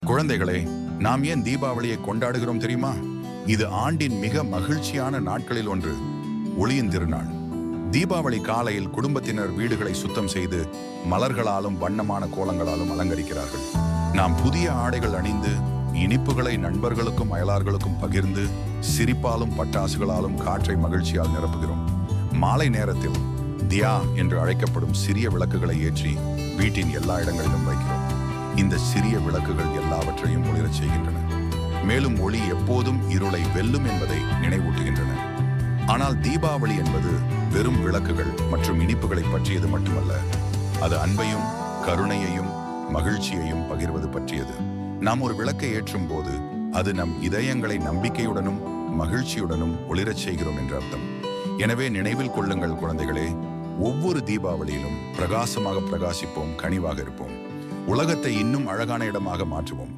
குழந்தைகளே, நாம் ஏன் தீபாவளியை கொண்டாடுகிறோம் தெரியுமா? இது ஆண்டின் மிக மகிழ்ச்சியான நாட்களில் ஒன்று, ஒளியின் திருநாள். தீபாவளி காலையில் குடும்பத்தினர் வீடுகளை சுத்தம் செய்து மலர்களாலும் வண்ணமான கோலங்களாலும் அலங்கரிக்கிறார்கள். நாம் புதிய ஆடைகள் அணிந்து இனிப்புகளை நண்பர்களுக்கும் அயலார்களுக்கும் பகிர்ந்து சிரிப்பாலும் பட்டாசுகளாலும் காற்றை மகிழ்ச்சியால் நிரப்புகிறோம். மாலை நேரத்தில் தியா என்று அழைக்கப்படும் சிறிய விளக்குகளை ஏற்றி வீட்டின் எல்லா இடங்களிலும் வைக்கிறோம். இந்த சிறிய விளக்குகள் எல்லாவற்றையும் ஒளிரச் செய்கின்றன. மேலும் ஒளி எப்போதும் இருளை வெல்லும் என்பதை நினைவூட்டுகின்றன. ஆனால் தீபாவளி என்பது வெறும் விளக்குகள் மற்றும் இனிப்புகளை பற்றியது மட்டுமல்ல. அது அன்பையும் கருணையையும் மகிழ்ச்சியையும் பகிர்வது பற்றியது. நாம் ஒரு விளக்கை ஏற்றும் போது அது நம் இதயங்களை நம்பிக்கையுடனும் மகிழ்ச்சியுடனும் ஒளிரச் செய்கிறோம் என்ற அர்த்தம். எனவே நினைவில் கொள்ளுங்கள் குழந்தைகளே, ஒவ்வொரு தீபாவளியிலும் பிரகாசமாக பிரகாசிப்போம், கனிவாக இருப்போம், உலகத்தை இன்னும் அழகான இடமாக மாற்றுவோம்.